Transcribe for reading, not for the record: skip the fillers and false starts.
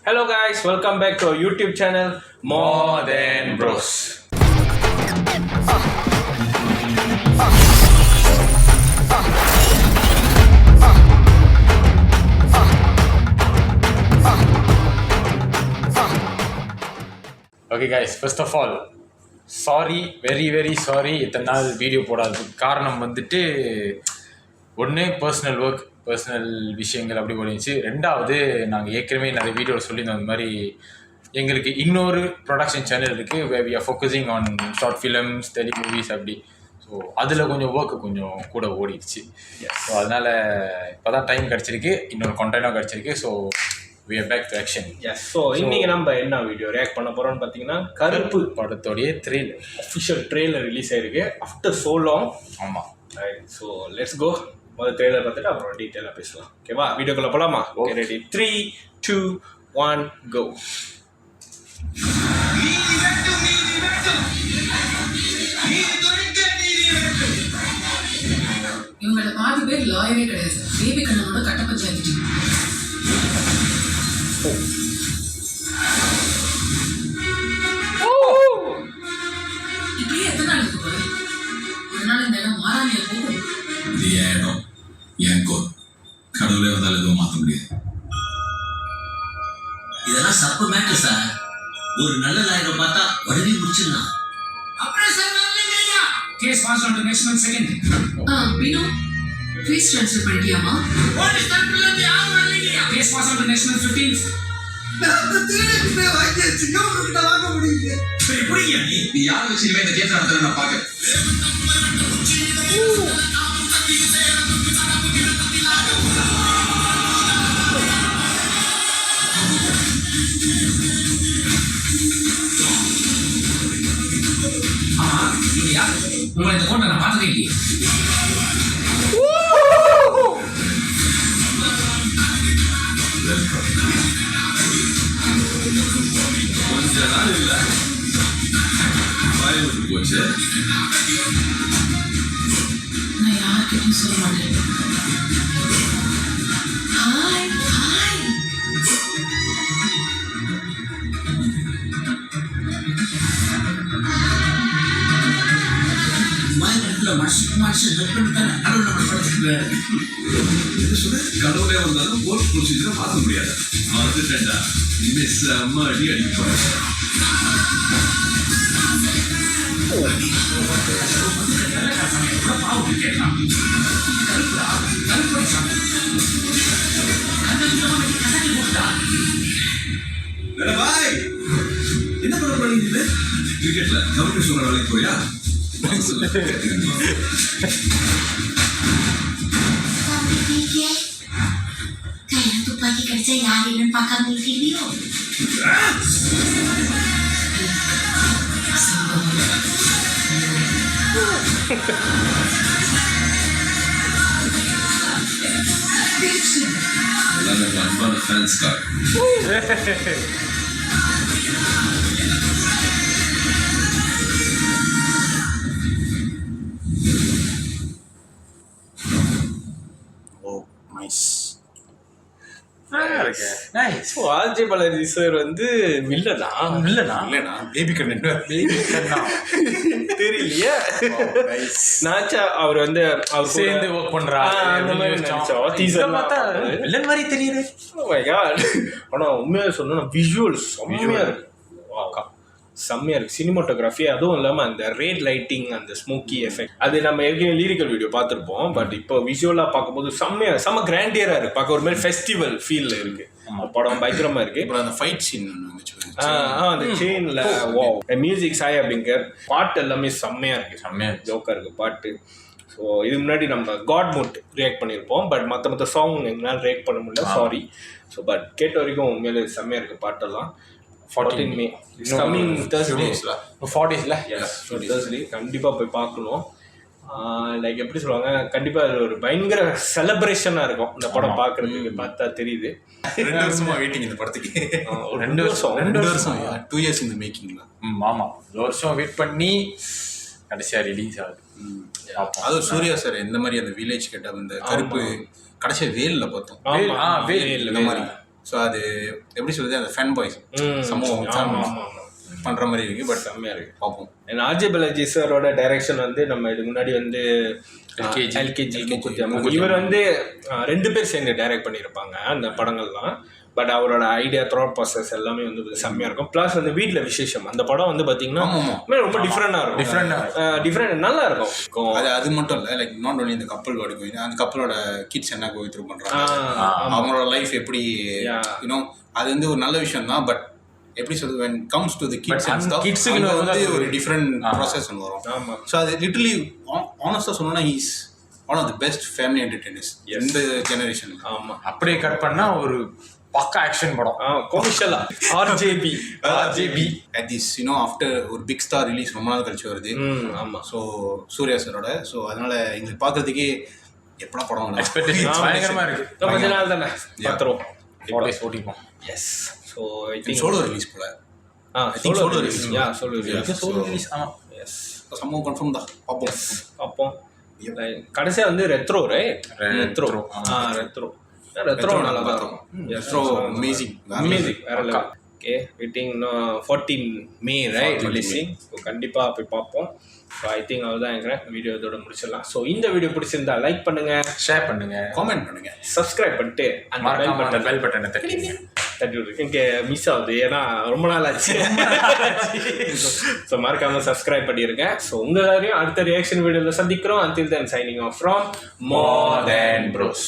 Hello guys, welcome back to our YouTube channel More Than Bros. Okay guys, first of all, sorry very sorry இத்தனை நாள் video போடாததுக்கு காரணம் வந்துட்டு ஒன்று personal விஷயங்கள் அப்படி ஓடிச்சு. ரெண்டாவது நாங்கள் ஏற்கனவே நிறைய வீடியோவில் சொல்லியிருந்தோம் அந்த மாதிரி எங்களுக்கு இன்னொரு ப்ரொடக்ஷன் சேனல் இருக்குது, we are focusing on short films tele movies அப்படி. ஸோ அதில் கொஞ்சம் ஒர்க்கு கொஞ்சம் கூட ஓடிடுச்சு. ஸோ அதனால் இப்போ தான் டைம் கிடச்சிருக்கு, இன்னொரு கண்டென்ட்டாக கிடச்சிருக்கு. So we are back to action. Yes. So இன்னைக்கு நம்ம என்ன வீடியோ ரியாக்ட் பண்ண போறோம்னு பார்த்தீங்கன்னா கருப்பு படத்தோடைய ட்ரெய்லர், அஃபிஷியல் ட்ரெய்லர் ரிலீஸ் ஆயிருக்கு ஆஃப்டர் சோ லாங். ஆமாம். So let's go. முதல் ட்ரெய்லர் பார்த்துட்டு அப்புறம் டீட்டெயிலாக பேசலாம். ஓகேவா? வீடியோக்குள்ள போகலாமா? Okay, ready 3 2 1 go. இவங்களோட பாதி பேர் லாயரே கிடையாது. பேபி கண்ணனோட கட்ட பஞ்சாயத்து இப்படியே எத்தனை நாள் இருக்கு போது? ஒரு நாள் இந்த இடம் மாறாமையா போகும். இது என் இடம், என் கோர். கடவுளே வந்தால் எதுவும் மாற்ற முடியாது. இதெல்லாம் சப்பு மேட்டர் சார். ஒரு நல்ல லாயரை பார்த்தா உடனே முடிச்சிடலாம். Case pass on to next month second. பினோ ஃபீஸ் ட்ரான்ஸ்ஃபர் பண்ணிட்டியாமா? போலீஸ் தரப்புல இருந்து யாரும் வரலையா? Case pass on to next month 15th. நான் திருப்பி போய் வாங்கி வச்சுக்கோ, உங்ககிட்ட வாங்க முடியல. சரி புரியுங்க, நீ யாரை வச்சுக்கவே இந்த கேஸ் நடத்துற நான் பார்க்க. உங்களை இந்த கோட்டை நான் பார்த்ததே இல்லையே. கொஞ்ச நாள் இல்ல பயப்பட்டு போச்சு. நான் யார்கிட்டையும் சொல்ல மாட்டேன். Hi hi. மனுஷன் ஹெல்ப் தானே கடவுள் நம்ம படுத்துக்கிறாரு. கடவுளே வந்தாலும் கோர்ட் ப்ரொசீஜரை மாற்ற முடியாது. அதுட்டா இனிமேல் செம்ம அடி அடிப்பாங்க. என்ன பண்ண போறீங்க? கிரிக்கெட்ல கவுண்டர் சொல்ற வேலைக்கு போயா? கையில துப்பாக்கி கிடைச்சா யார் இல்லைன்னு பார்க்காம இருக்கீங்களோ? எல்லாமே உங்க அன்பான ஃபேன்ஸ்க்காக. ஸோ ஆர்ஜே பாலாஜி சார் வந்து வில்லனா இல்லைண்ணா பேபி கண்ணன் தெரியலையே. நாச்சா அவர் வந்து அவர் சேர்ந்து ஒர்க் பண்றாங்க அந்த மாதிரி நினைச்சோம். டீசர் பார்த்தா வில்லன் மாதிரி தெரியுது. ஆனால் உண்மையாக சொல்லணும், விஷுவல்ஸ் செம்மையாக இருக்கு. செம்மையாக இருக்குது. சினிமாட்டோகிராஃபி, அதுவும் இல்லாமல் அந்த ரேட் லைட்டிங், அந்த ஸ்மோக்கி எஃபெக்ட், அது நம்ம ஏற்கனவே லீரிக்கல் வீடியோ பார்த்துருப்போம். பட் இப்போ விஷுவலாக பார்க்கும்போது செம்ம கிராண்டியராக இருக்குது. பார்க்க ஒரு மாதிரி ஃபெஸ்டிவல் ஃபீலில் இருக்குது. படம் பயங்கரமாக இருக்குது. அப்புறம் அந்த ஃபைட் சீன் அந்த செயினில் மியூசிக் சாய் அப்படிங்கிற பாட்டு எல்லாமே செம்மையாக இருக்குது. ஜோக்காக இருக்குது பாட்டு. ஸோ இது முன்னாடி நம்ம காட் மோட் ரியாக்ட் பண்ணியிருப்போம். பட் மற்ற சாங் எங்களால் ரியாக்ட் பண்ண முடியல, சாரி. ஸோ பட் கேட்ட வரைக்கும் உண்மையிலே செம்மையாக இருக்குது பாட்டெல்லாம். 14 May coming Thursday. 40s Thursday கண்டிப்பாக போய் பார்க்கணும். லைக் எப்படி சொல்லுவாங்க, கண்டிப்பாக அது ஒரு பயங்கர செலிப்ரேஷனாக இருக்கும் இந்த படம் பார்க்குறதுக்கு. பார்த்தா தெரியுது. 2 வருஷமா வெயிட்டிங் இந்த படத்துக்கு. 2 வருஷம் 2 இயர்ஸ் இந்த மேக்கிங்ல. ஆமாம், 2 வருஷம் வெயிட் பண்ணி கடைசியாக ரிலீஸ் ஆகுது. அது சூர்யா சார் இந்த மாதிரி அந்த வில்லேஜ் கேட்ட அந்த கருப்பு கடைசியாக வேலில் பார்த்தோம். வேல் இந்த மாதிரி ஸோ அது எப்படி சொல்றது அந்த ஃபேன் பாய்ஸ் சமூகம் பண்ற மாதிரி இருக்கு. பட் செம்மையா இருக்கு. பார்ப்போம். ஆர்ஜே பாலாஜி சாரோட டைரக்ஷன் வந்து நம்ம இதுக்கு முன்னாடி வந்து எல்கேஜி இவர் வந்து 2 பேர் சேர்ந்து டைரக்ட் பண்ணியிருப்பாங்க அந்த படங்கள்லாம். பட் அவரோட ஐடியா த்ராட் ப்ராசஸ் எல்லாமே வந்து செம்மையா இருக்கும். ப்ளஸ் வந்து வீட்டில் விசேஷம் அந்த படம் வந்து பார்த்தீங்கன்னா ரொம்ப டிஃப்ரெண்டாக இருக்கும். டிஃப்ரெண்ட் நல்லா இருக்கும். அது மட்டும் இல்லை, லைக் நாட் ஒன்லி இந்த கப்பல் கோயிங் அந்த கப்பலோட கிட்ஸ் என்ன கோய் த்ரூ பண்றாங்க, அவங்களோட லைஃப் எப்படி யூனோ அது வந்து ஒரு நல்ல விஷயம் தான். பட் எப்படி சொல்றது, when comes to the kids and stuff, கிட்ஸ்க்கு வந்து ஒரு டிஃபரண்ட் ப்ராசஸ் வரும். ஸோ அது லிட்டரலி ஆனஸ்டா சொன்னா he is one of the best family entertainers இந்த ஜெனரேஷன். ஆமா, அப்படியே கட் பண்ணா ஒரு பக்கா ஆக்ஷன் படம் கொமர்ஷியலா ஆர்ஜேபி at this after ஒரு பிக் ஸ்டார் ரிலீஸ் ரொம்ப நாள் கழிச்சு வருது. ஆமா, ஸோ சூர்யா சாரோட. ஸோ அதனால எங்களுக்கு பார்க்கறதுக்கே எப்படா படம் எக்ஸ்பெக்டேஷன் பயங்கரமா இருக்கு. கொஞ்ச நாள் தானே பார்த்துருவோம். ஓட்டிப்போம். Yes. So I think solo release போல. Solo release. ஆமா, எஸ். சம்பவம் கன்ஃபார்ம் தான். பார்ப்போம். கடைசியா வந்து ரெட்ரோ ரெட்ரோ நல்லா தான் இருக்கும். ரெட்ரோ அமேசிங் வேற level. Okay, waiting 14 May right releasing. So கண்டிப்பாக போய் பார்ப்போம். ஸோ ஐ திங்க் அவ்வளோதான் இருக்கிறேன். வீடியோ இதோட முடிச்சிடலாம். ஸோ இந்த வீடியோ பிடிச்சிருந்தா லைக் பண்ணுங்க, ஷேர் பண்ணுங்க, காமெண்ட் பண்ணுங்க, சப்ஸ்கிரைப் பண்ணிட்டு அந்த பெல் பட்டனை தட்டி விடுங்க. இங்கே மிஸ் ஆகுது, ஏன்னா ரொம்ப நாள் ஆச்சு. ஸோ மறக்காம சப்ஸ்கிரைப் பண்ணிருங்க. ஸோ உங்க எல்லாரையும் அடுத்த ரியாக்ஷன் வீடியோவில் சந்திக்கிறோம். until then signing off from More Than Bros.